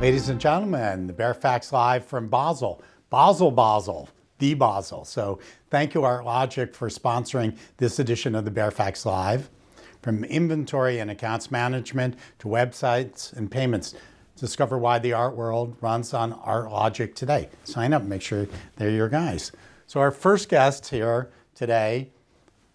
Ladies and gentlemen, the Baer Faxt live from Basel. Basel, the Basel. So thank you, Artlogic, for sponsoring this edition of the Baer Faxt Live. From inventory and accounts management to websites and payments, discover why the art world runs on Artlogic today. Sign up, make sure they're your guys. So our first guest here today,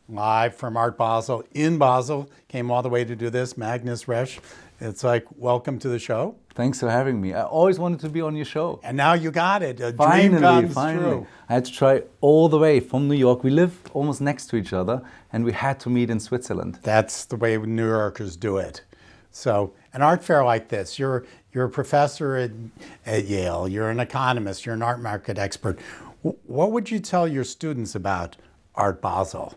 live from Art Basel in Basel, came all the way to do this, Magnus Resch. It's like, welcome to the show. Thanks for having me. I always wanted to be on your show. And now you got it. A dream comes true. I had to try all the way from New York. We live almost next to each other, and we had to meet in Switzerland. That's the way New Yorkers do it. So an art fair like this, you're a professor at Yale, you're an economist, you're an art market expert. What would you tell your students about Art Basel?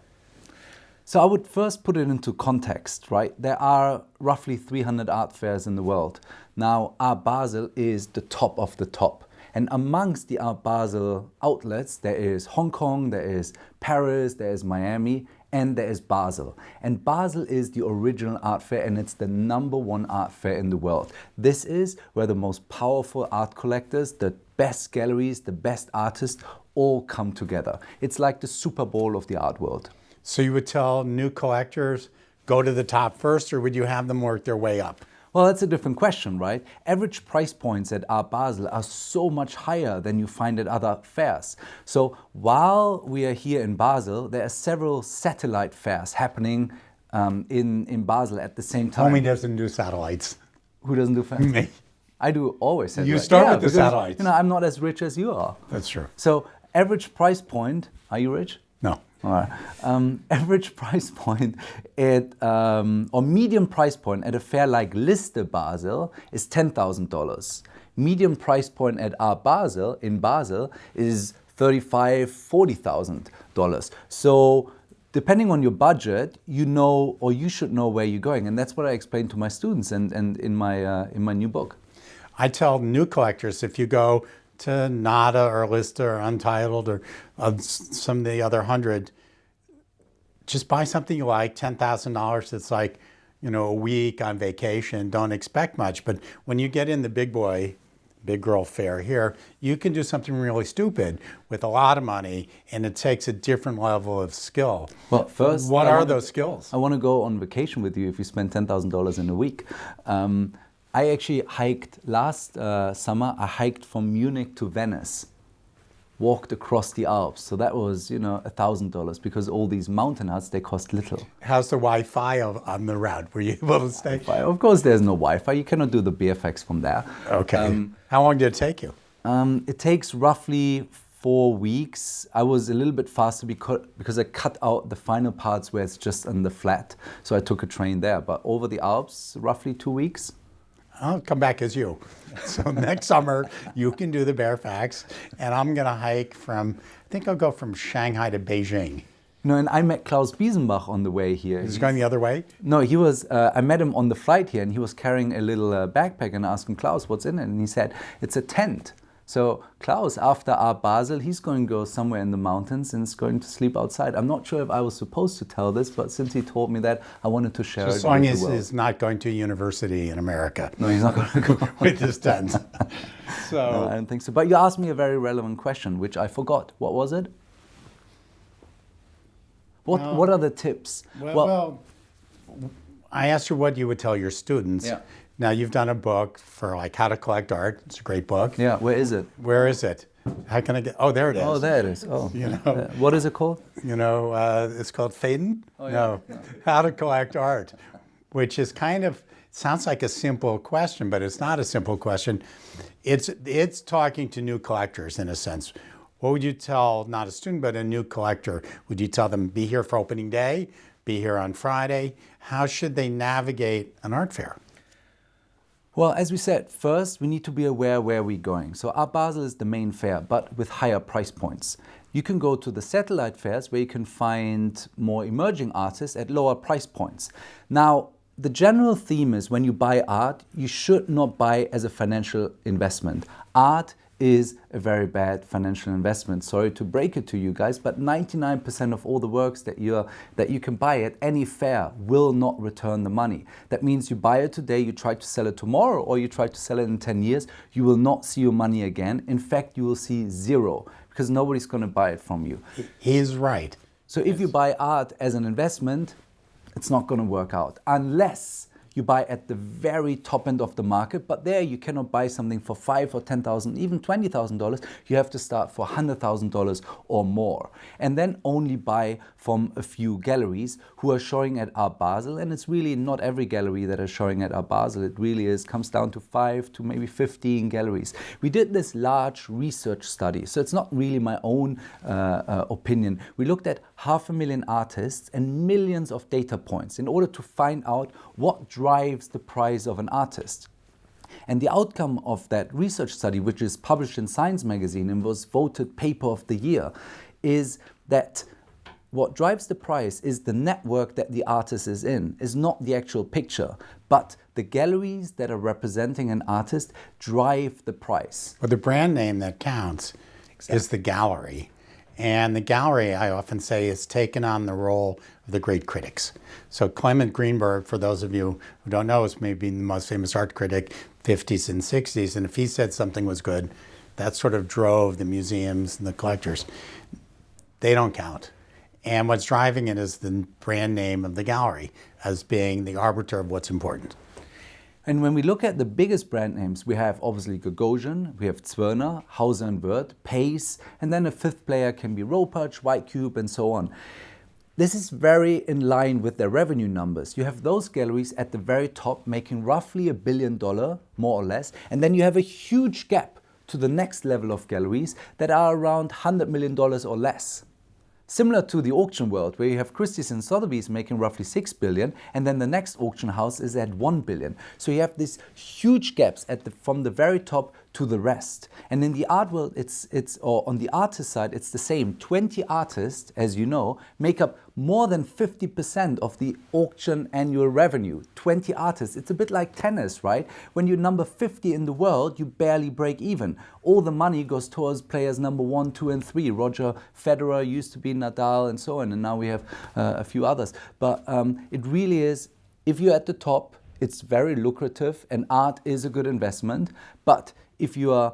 So I would first put it into context, right? There are roughly 300 art fairs in the world. Now, Art Basel is the top of the top. And amongst the Art Basel outlets, there is Hong Kong, there is Paris, there is Miami, and there is Basel. And Basel is the original art fair, and it's the #1 art fair in the world. This is where the most powerful art collectors, the best galleries, the best artists all come together. It's like the Super Bowl of the art world. So you would tell new collectors, go to the top first, or would you have them work their way up? Well, that's a different question, right? Average price points at Art Basel are so much higher than you find at other fairs. So while we are here in Basel, there are several satellite fairs happening in Basel at the same time. Homie doesn't do satellites. Who doesn't do fairs? Me. I do always satellites. You start with the because, satellites. You know, I'm not as rich as you are. That's true. So average price point, are you rich? No. All right. Average price point at, or medium price point at a fair like Liste Basel is $10,000. Medium price point at Art Basel in Basel is $35,000, $40,000. So depending on your budget, you know, or you should know where you're going. And that's what I explain to my students and in my new book. I tell new collectors, if you go to Nada or Lista or Untitled or some of the other 100, just buy something you like, $10,000. It's like, you know, a week on vacation. Don't expect much. But when you get in the big boy, big girl fair here, you can do something really stupid with a lot of money, and it takes a different level of skill. Well, first, what are those skills? I want to go on vacation with you if you spend $10,000 in a week. I actually hiked last summer. I hiked from Munich to Venice, walked across the Alps. So that was, you know, $1,000 because all these mountain huts, they cost little. How's the Wi-Fi on the route? Were you able to stay? Of course, there's no Wi-Fi. You cannot do the Baer Faxt from there. Okay. How long did it take you? It takes roughly 4 weeks. I was a little bit faster because I cut out the final parts where it's just on the flat. So I took a train there. But over the Alps, roughly 2 weeks. I'll come back as you. So next summer, you can do the Baer Faxt, and I'm going to hike from, I think I'll go from Shanghai to Beijing. You know, and I met Klaus Biesenbach on the way here. Is he going the other way? No, he was, I met him on the flight here, and he was carrying a little backpack, and I asked him, Klaus, what's in it? And he said, it's a tent. So Klaus, after Art Basel, he's going to go somewhere in the mountains and is going to sleep outside. I'm not sure if I was supposed to tell this, but since he told me that, I wanted to share it with the world. Sonia is not going to university in America. No, he's not going to go. With his tent. So, no, I don't think so. But you asked me a very relevant question, which I forgot. What was it? What are the tips? Well, I asked you what you would tell your students. Yeah. Now, you've done a book for like how to collect art. It's a great book. Yeah, where is it? Where is it? How can I get? Oh, there it is. Oh, there it is. Oh, you know, what is it called? You know, it's called Faden. Oh, yeah. No, How to Collect Art, which is kind of sounds like a simple question, but it's not a simple question. It's talking to new collectors in a sense. What would you tell not a student but a new collector? Would you tell them be here for opening day, be here on Friday? How should they navigate an art fair? Well, as we said, first we need to be aware where we're going. So Art Basel is the main fair, but with higher price points. You can go to the satellite fairs where you can find more emerging artists at lower price points. Now, the general theme is when you buy art, you should not buy as a financial investment. Art is a very bad financial investment. Sorry to break it to you guys, but 99% of all the works that you can buy at any fair will not return the money. That means you buy it today, you try to sell it tomorrow, or you try to sell it in 10 years, you will not see your money again. In fact, you will see zero, because nobody's going to buy it from you. He's right. So if you buy art as an investment, it's not going to work out unless you buy at the very top end of the market, but there you cannot buy something for $5,000 or $10,000, even $20,000. You have to start for $100,000 or more, and then only buy from a few galleries who are showing at Art Basel. And it's really not every gallery that is showing at Art Basel. It really comes down to 5 to maybe 15 galleries. We did this large research study, so it's not really my own opinion. We looked at 500,000 artists and millions of data points in order to find out what drives the price of an artist. And the outcome of that research study, which is published in Science magazine and was voted paper of the year, is that what drives the price is the network that the artist is in, is not the actual picture, but the galleries that are representing an artist drive the price. Well, the brand name that counts is the gallery. And the gallery, I often say, is taken on the role of the great critics. So Clement Greenberg, for those of you who don't know, is maybe the most famous art critic, 50s and 60s. And if he said something was good, that sort of drove the museums and the collectors. They don't count. And what's driving it is the brand name of the gallery as being the arbiter of what's important. And when we look at the biggest brand names, we have obviously Gagosian, we have Zwirner, Hauser and Wirth, Pace, and then a fifth player can be Ropach, White Cube, and so on. This is very in line with their revenue numbers. You have those galleries at the very top making roughly $1 billion, more or less, and then you have a huge gap to the next level of galleries that are around $100 million or less. Similar to the auction world, where you have Christie's and Sotheby's making roughly $6 billion, and then the next auction house is at $1 billion. So you have these huge gaps from the very top to the rest. And in the art world, or on the artist side, it's the same. 20 artists, as you know, make up more than 50% of the auction annual revenue. 20 artists. It's a bit like tennis, right? When you're number 50 in the world, you barely break even. All the money goes towards players number 1, 2, and 3. Roger Federer used to be Nadal and so on, and now we have a few others. But it really is, if you're at the top, it's very lucrative, and art is a good investment. But if you are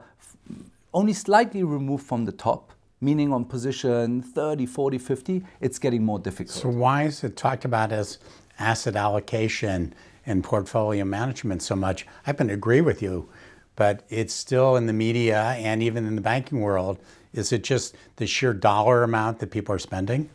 only slightly removed from the top, meaning on position 30, 40, 50, it's getting more difficult. So why is it talked about as asset allocation and portfolio management so much? I happen to agree with you, but it's still in the media and even in the banking world. Is it just the sheer dollar amount that people are spending?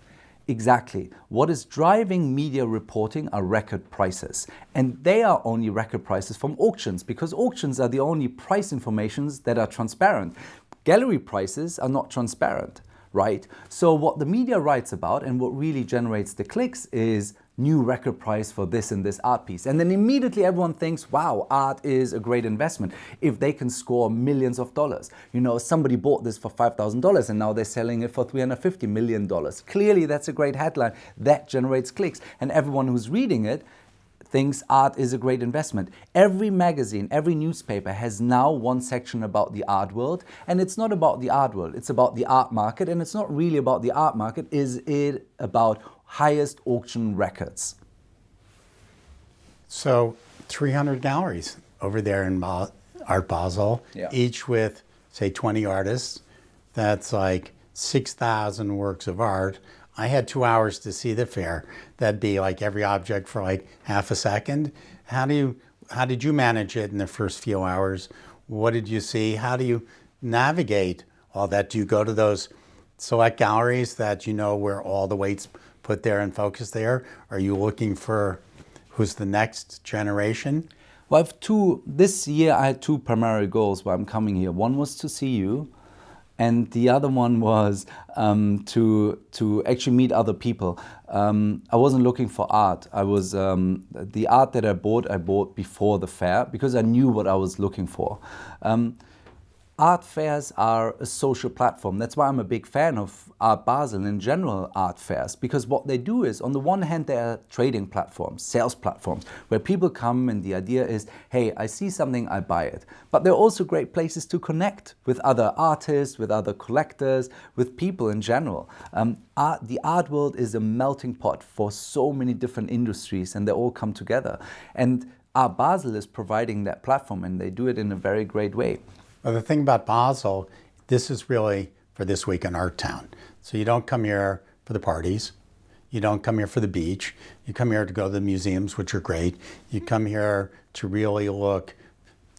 Exactly. What is driving media reporting are record prices. And they are only record prices from auctions, because auctions are the only price informations that are transparent. Gallery prices are not transparent, right? So what the media writes about and what really generates the clicks is new record price for this and this art piece. And then immediately everyone thinks, wow, art is a great investment if they can score millions of dollars. You know, somebody bought this for $5,000 and now they're selling it for $350 million. Clearly that's a great headline. That generates clicks. And everyone who's reading it thinks art is a great investment. Every magazine, every newspaper has now one section about the art world, and it's not about the art world, it's about the art market, and it's not really about the art market, is it about highest auction records. So 300 galleries over there in Art Basel, each with, say, 20 artists. That's like 6,000 works of art. I had 2 hours to see the fair. That'd be like every object for like half a second. How did you manage it in the first few hours? What did you see? How do you navigate all that? Do you go to those select galleries that you know where all the weight's put there and focus there? Are you looking for who's the next generation? Well, this year I had 2 primary goals why I'm coming here. One was to see you, and the other one was to actually meet other people. I wasn't looking for art. I was the art that I bought before the fair because I knew what I was looking for. art fairs are a social platform. That's why I'm a big fan of Art Basel and in general art fairs, because what they do is, on the one hand, they are trading platforms, sales platforms, where people come and the idea is, hey, I see something, I buy it. But they're also great places to connect with other artists, with other collectors, with people in general. The art world is a melting pot for so many different industries, and they all come together. And Art Basel is providing that platform, and they do it in a very great way. Well, the thing about Basel, this is really for this week in Art Town. So you don't come here for the parties. You don't come here for the beach. You come here to go to the museums, which are great. You come here to really look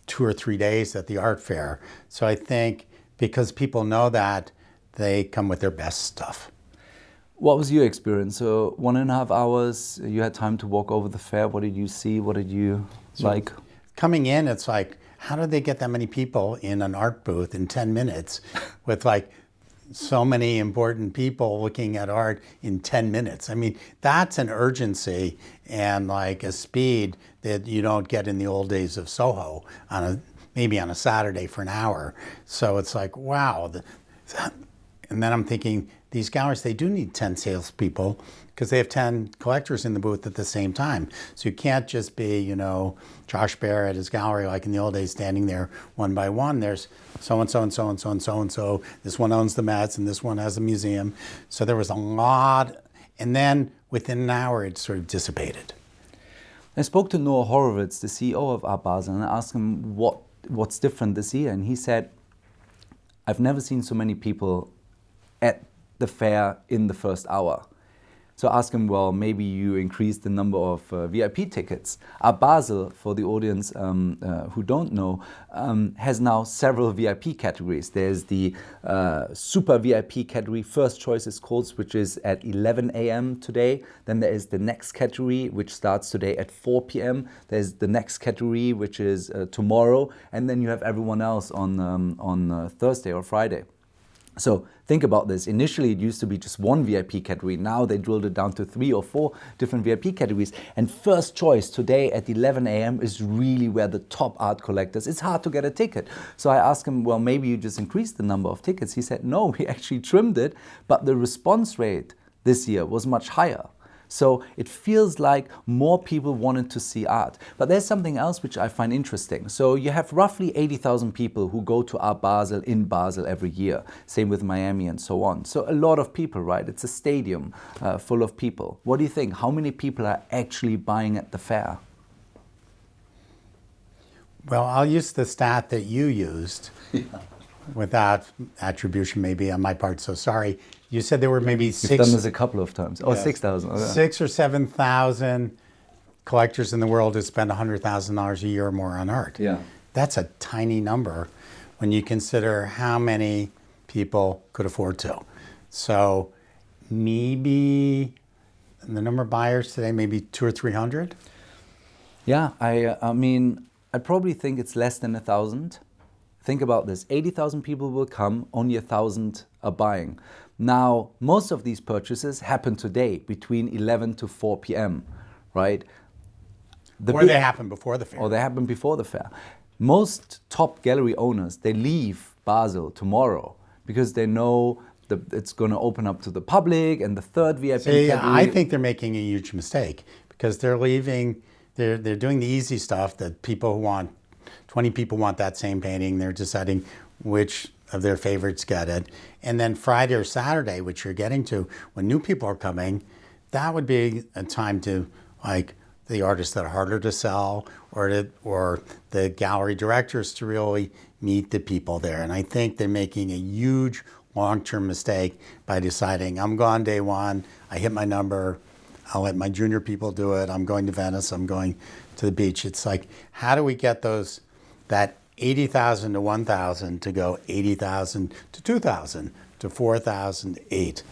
2 or 3 days at the art fair. So I think because people know that, they come with their best stuff. What was your experience? So 1.5 hours, you had time to walk over the fair. What did you see? What did you like? Coming in, it's like, how did they get that many people in an art booth in 10 minutes with like so many important people looking at art in 10 minutes? I mean, that's an urgency and like a speed that you don't get in the old days of Soho maybe on a Saturday for an hour. So it's like, wow. And then I'm thinking, these galleries, they do need 10 salespeople because they have 10 collectors in the booth at the same time. So you can't just be, you know, Josh Baer at his gallery like in the old days standing there one by one. There's so-and-so and so-and-so and so-and-so. This one owns the Mets and this one has a museum. So there was a lot. And then within an hour, it sort of dissipated. I spoke to Noah Horowitz, the CEO of Art Basel, and I asked him what's different this year. And he said, I've never seen so many people at the fair in the first hour. So I asked him, well, maybe you increased the number of VIP tickets. Art Basel, for the audience who don't know, has now several VIP categories. There's the super VIP category, first choice is called, which is at 11 a.m. today. Then there is the next category, which starts today at 4 p.m. There's the next category, which is tomorrow. And then you have everyone else on Thursday or Friday. So think about this. Initially, it used to be just one VIP category. Now they drilled it down to 3 or 4 different VIP categories. And first choice today at 11 a.m. is really where the top art collectors, it's hard to get a ticket. So I asked him, well, maybe you just increased the number of tickets. He said, no, we actually trimmed it, but the response rate this year was much higher. So it feels like more people wanted to see art. But there's something else which I find interesting. So you have roughly 80,000 people who go to Art Basel in Basel every year. Same with Miami and so on. So a lot of people, right? It's a stadium full of people. What do you think? How many people are actually buying at the fair? Well, I'll use the stat that you used without attribution maybe on my part, so sorry. You said there were maybe You've done this a couple of times. Oh, 6,000. Oh, yeah. 6,000 or 7,000 collectors in the world who spend $100,000 a year or more on art. Yeah. That's a tiny number when you consider how many people could afford to. So maybe the number of buyers today, maybe 200 or 300? Yeah, I mean, I probably think it's less than 1,000. Think about this. 80,000 people will come, only 1,000 are buying. Now, most of these purchases happen today between 11 to 4 p.m., right? Or they happen before the fair. Or they happen before the fair. Most top gallery owners, they leave Basel tomorrow because they know it's going to open up to the public and the third VIP category. I think they're making a huge mistake because they're leaving, they're doing the easy stuff that people who want, 20 people want that same painting. They're deciding which of their favorites get it. And then Friday or Saturday, which you're getting to, when new people are coming, that would be a time to, like, the artists that are harder to sell or the gallery directors to really meet the people there. And I think they're making a huge long-term mistake by deciding, I'm gone day one, I hit my number, I'll let my junior people do it, I'm going to Venice, I'm going to the beach. It's like, how do we get that 80,000 to 1,000 to go 80,000 to 2,000 to 4,000 to 8?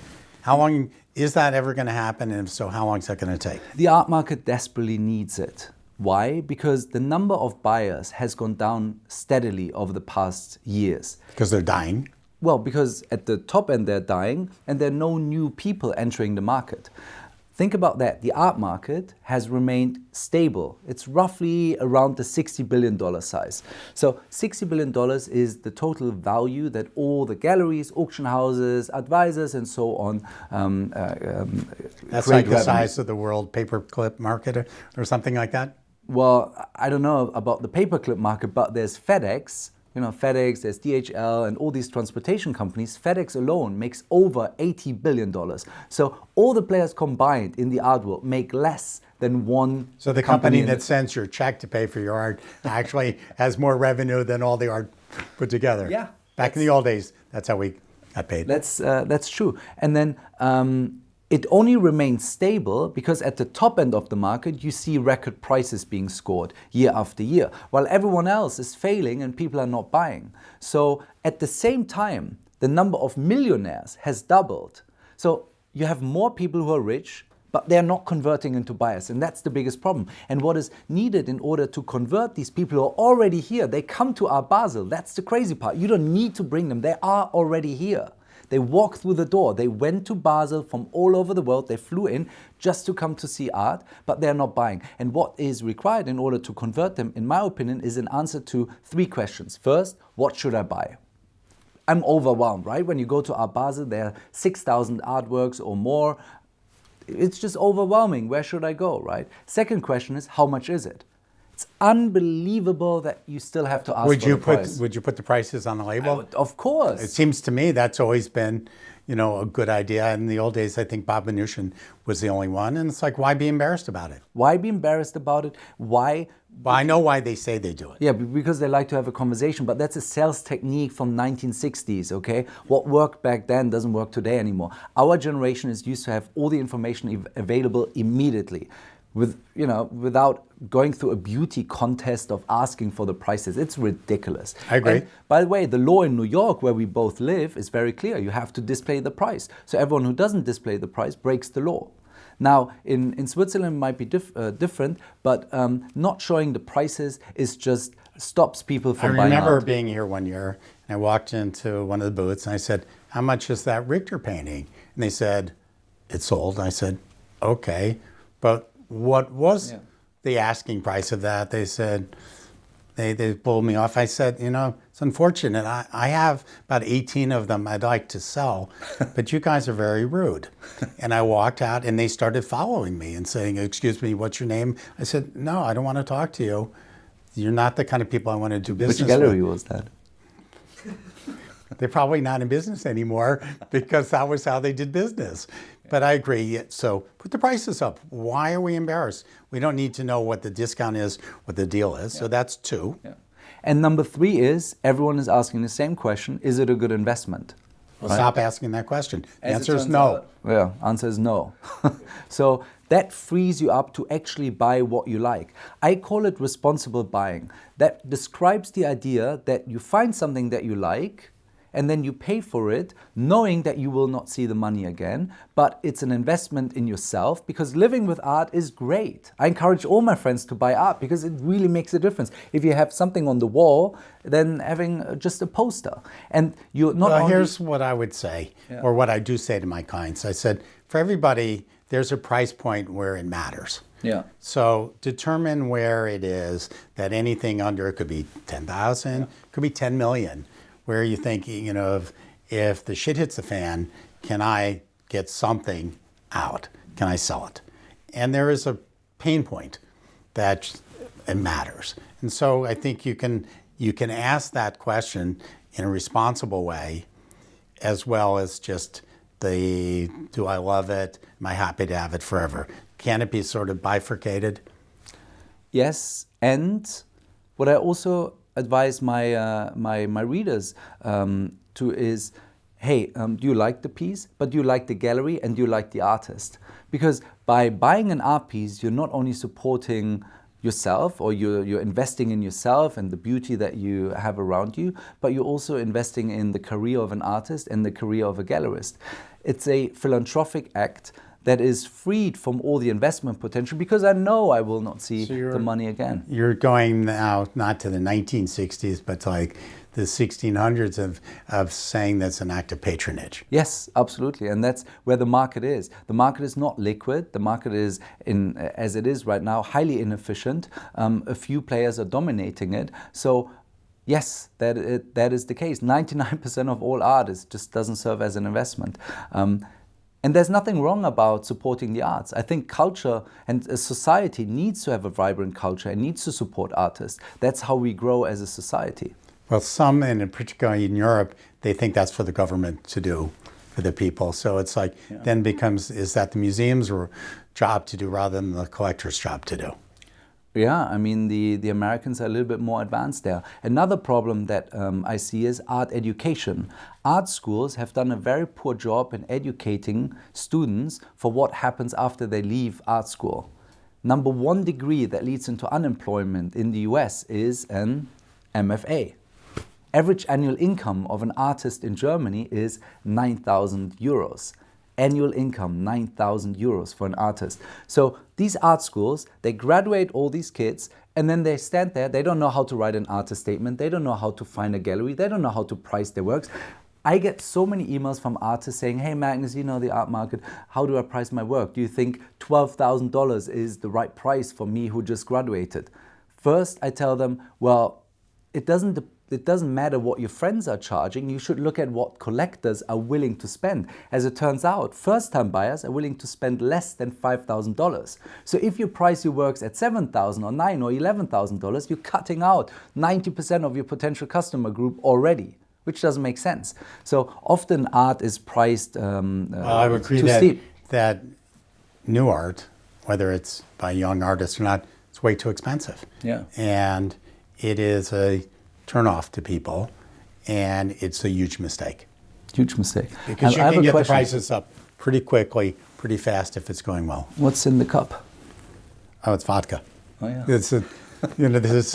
How long is that ever going to happen? And if so, how long is that going to take? The art market desperately needs it. Why? Because the number of buyers has gone down steadily over the past years. Because they're dying? Well, because at the top end they're dying and there are no new people entering the market. Think about that. The art market has remained stable. It's roughly around the $60 billion size. So $60 billion is the total value that all the galleries, auction houses, advisors, and so on That's create like the revenue. size of the world paperclip market or something like that? Well, I don't know about the paperclip market, but there's FedEx. FedEx, there's DHL, and all these transportation companies. FedEx alone makes over $80 billion. So all the players combined in the art world make less than one. So the company that sends your check to pay for your art actually has more revenue than all the art put together. Yeah. Back in the old days, that's how we got paid. That's true. And then it only remains stable because at the top end of the market, you see record prices being scored year after year, while everyone else is failing and people are not buying. So at the same time, the number of millionaires has doubled. So you have more people who are rich, but they're not converting into buyers, and that's the biggest problem. And what is needed in order to convert these people who are already here, they come to Art Basel. That's the crazy part. You don't need to bring them. They are already here. They walk through the door. They went to Basel from all over the world. They flew in just to come to see art, but they're not buying. And what is required in order to convert them, in my opinion, is an answer to 3 questions. First, what should I buy? I'm overwhelmed, right? When you go to Art Basel, there are 6,000 artworks or more. It's just overwhelming. Where should I go, right? Second question is, how much is it? It's unbelievable that you still have to ask for the price. Would you put the prices on the label? Of course. It seems to me that's always been, a good idea. In the old days, I think Bob Manushin was the only one. And it's like, why be embarrassed about it? Why be embarrassed about it? Why? Well, I know why they say they do it. Yeah, because they like to have a conversation, but that's a sales technique from 1960s, okay? What worked back then doesn't work today anymore. Our generation is used to have all the information available immediately, without going through a beauty contest of asking for the prices. It's ridiculous. I agree. And by the way, the law in New York, where we both live, is very clear. You have to display the price. So everyone who doesn't display the price breaks the law. Now, in Switzerland, it might be different, but not showing the prices is just stops people from buying I remember art. being here one year, and I walked into one of the booths, and I said, how much is that Richter painting? And they said, it's sold. And I said, okay, but what was the asking price of that? They said, they pulled me off. I said, it's unfortunate. I have about 18 of them I'd like to sell, but you guys are very rude. And I walked out, and they started following me and saying, excuse me, what's your name? I said, no, I don't want to talk to you. You're not the kind of people I want to do business with. Which gallery was that? They're probably not in business anymore because that was how they did business. But I agree. So put the prices up. Why are we embarrassed? We don't need to know what the discount is, what the deal is. So that's 2. Yeah. And number 3 is, everyone is asking the same question, is it a good investment? Well, stop asking that question. The As answer it is turns no. out- Yeah, answer is no. So that frees you up to actually buy what you like. I call it responsible buying. That describes the idea that you find something that you like, and then you pay for it knowing that you will not see the money again, but it's an investment in yourself, because living with art is great. I encourage all my friends to buy art because it really makes a difference. If you have something on the wall, then having just a poster. And you're not Well, only... here's what I would say, or what I do say to my clients. I said, for everybody, there's a price point where it matters. Yeah. So determine where it is that anything under, it could be 10,000, could be 10 million. Where are you thinking, if the shit hits the fan, can I get something out? Can I sell it? And there is a pain point that it matters. And so I think you can ask that question in a responsible way, as well as just do I love it? Am I happy to have it forever? Can it be sort of bifurcated? Yes, and what I also advise my readers to is, hey, do you like the piece, but do you like the gallery, and do you like the artist? Because by buying an art piece, you're not only supporting yourself, or you're investing in yourself and the beauty that you have around you, but you're also investing in the career of an artist and the career of a gallerist. It's a philanthropic act that is freed from all the investment potential because I know I will not see the money again. You're going now not to the 1960s, but to like the 1600s of saying that's an act of patronage. Yes, absolutely. And that's where the market is. The market is not liquid. The market is, as it is right now, highly inefficient. A few players are dominating it. So yes, that is the case. 99% of all art just doesn't serve as an investment. And there's nothing wrong about supporting the arts. I think culture and a society needs to have a vibrant culture and needs to support artists. That's how we grow as a society. Well, some, and in particular in Europe, they think that's for the government to do for the people. So it's like, then becomes, is that the museum's job to do rather than the collector's job to do? Yeah, I mean, the Americans are a little bit more advanced there. Another problem that I see is art education. Art schools have done a very poor job in educating students for what happens after they leave art school. Number one degree that leads into unemployment in the US is an MFA. Average annual income of an artist in Germany is 9,000 euros. Annual income, 9,000 euros for an artist. So these art schools, they graduate all these kids and then they stand there. They don't know how to write an artist statement. They don't know how to find a gallery. They don't know how to price their works. I get so many emails from artists saying, hey Magnus, you know the art market, how do I price my work? Do you think $12,000 is the right price for me who just graduated? First, I tell them, well, it doesn't matter what your friends are charging. You should look at what collectors are willing to spend. As it turns out, first-time buyers are willing to spend less than $5,000. So if you price your works at $7,000 or $9,000 or $11,000, you're cutting out 90% of your potential customer group already, which doesn't make sense. So often art is priced I would agree too steep. that new art, whether it's by young artists or not, it's way too expensive. Yeah. And it is a turn-off to people, and it's a huge mistake. Huge mistake. Because And you can get the prices up pretty quickly, pretty fast if it's going well. What's in the cup? Oh, it's vodka. Oh, yeah. This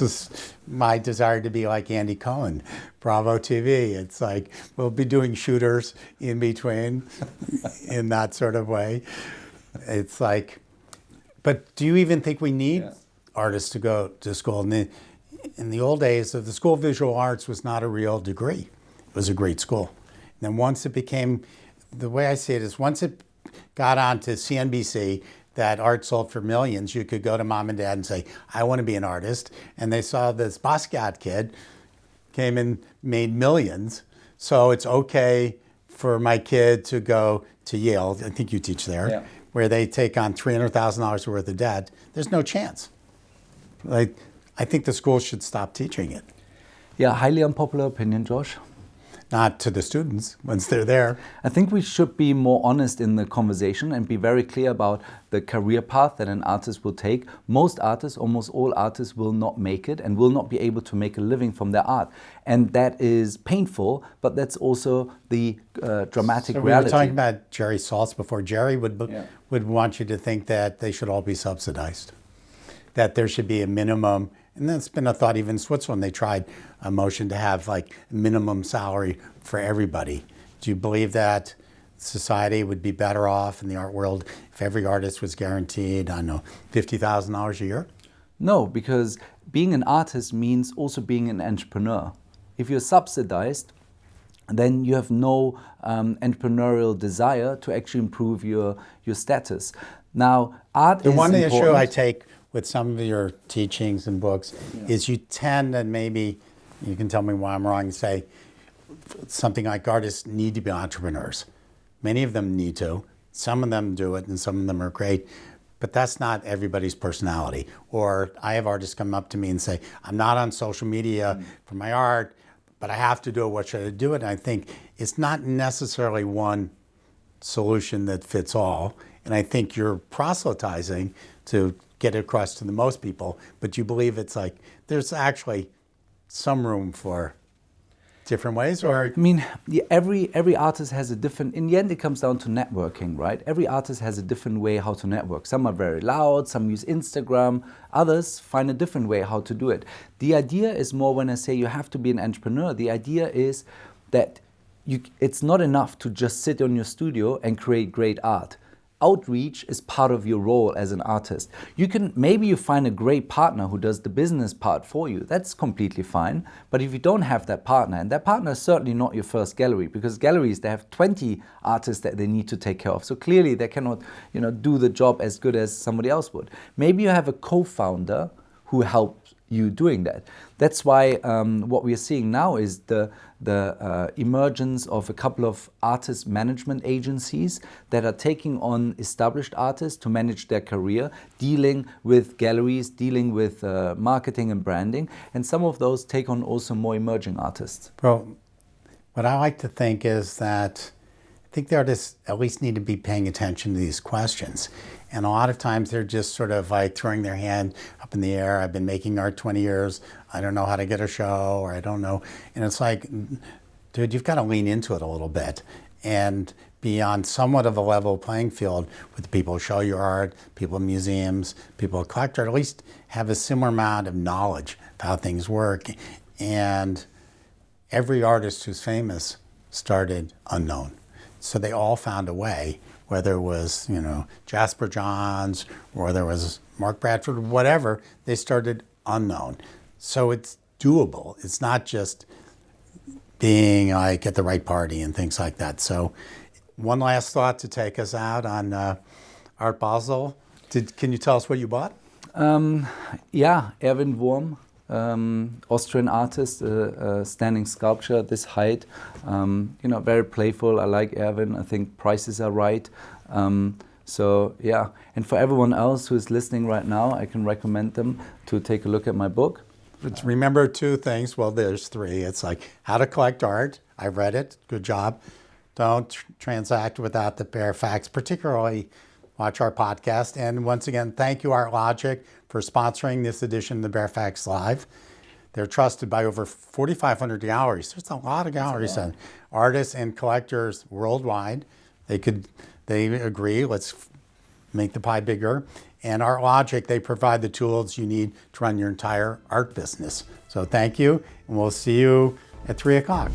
is my desire to be like Andy Cohen, Bravo TV. It's like we'll be doing shooters in between in that sort of way. It's like, but do you even think we need artists to go to school? In the old days, the School of Visual Arts was not a real degree. It was a great school. And then once it became, the way I see it is once it got onto CNBC, that art sold for millions, you could go to mom and dad and say, I want to be an artist. And they saw this Basquiat kid came and made millions. So it's okay for my kid to go to Yale, I think you teach there, where they take on $300,000 worth of debt. There's no chance. Like, I think the schools should stop teaching it. Yeah, highly unpopular opinion, Josh. Not to the students once they're there. I think we should be more honest in the conversation and be very clear about the career path that an artist will take. Most artists, almost all artists, will not make it and will not be able to make a living from their art. And that is painful, but that's also the dramatic reality. We were talking about Jerry Saltz before. Jerry would want you to think that they should all be subsidized, that there should be a minimum. And that's been a thought even in Switzerland. They tried a motion to have like minimum salary for everybody. Do you believe that society would be better off in the art world if every artist was guaranteed, I don't know, $50,000 a year? No, because being an artist means also being an entrepreneur. If you're subsidized, then you have no entrepreneurial desire to actually improve your status. Now, art is important. The one issue I take with some of your teachings and books is you tend, and maybe you can tell me why I'm wrong, say something like artists need to be entrepreneurs. Many of them need to. Some of them do it and some of them are great, but that's not everybody's personality. Or I have artists come up to me and say, I'm not on social media for my art, but I have to do it. What should I do it? And I think it's not necessarily one solution that fits all. And I think you're proselytizing to get it across to the most people, but you believe it's like there's actually some room for different ways? Or I mean, every artist has a different, in the end it comes down to networking, right? Every artist has a different way how to network. Some are very loud, some use Instagram, others find a different way how to do it. The idea is more, when I say you have to be an entrepreneur, the idea is that it's not enough to just sit on your studio and create great art. outreach is part of your role as an artist. Maybe you find a great partner who does the business part for you. That's completely fine. But if you don't have that partner, and that partner is certainly not your first gallery, because galleries, they have 20 artists that they need to take care of. So clearly they cannot, do the job as good as somebody else would. Maybe you have a co-founder who helps you doing that. That's why what we are seeing now is the emergence of a couple of artist management agencies that are taking on established artists to manage their career, dealing with galleries, dealing with marketing and branding, and some of those take on also more emerging artists. Well, what I like to think is that I think the artists at least need to be paying attention to these questions. And a lot of times they're just sort of like throwing their hand up in the air. I've been making art 20 years. I don't know how to get a show, or I don't know. And it's like, dude, you've got to lean into it a little bit and be on somewhat of a level playing field with the people who show your art, people in museums, people who collect art, at least have a similar amount of knowledge of how things work. And every artist who's famous started unknown. So they all found a way, whether it was, Jasper Johns, or there was Mark Bradford, whatever, they started unknown. So it's doable. It's not just being like at the right party and things like that. So one last thought to take us out on Art Basel. Can you tell us what you bought? Yeah, Erwin Wurm. Austrian artist, standing sculpture this height, very playful. I like Erwin. I think prices are right. So yeah, and for everyone else who is listening right now, I can recommend them to take a look at my book. But remember two things. Well, there's three. It's like how to collect art. I read it. Good job. Don't transact without the Baer Faxt, particularly watch our podcast. And once again, thank you, Artlogic, for sponsoring this edition of the Baer Faxt Live. They're trusted by over 4,500 galleries. There's a lot of galleries and artists and collectors worldwide. They agree, let's make the pie bigger. And Artlogic, they provide the tools you need to run your entire art business. So thank you, and we'll see you at 3 o'clock.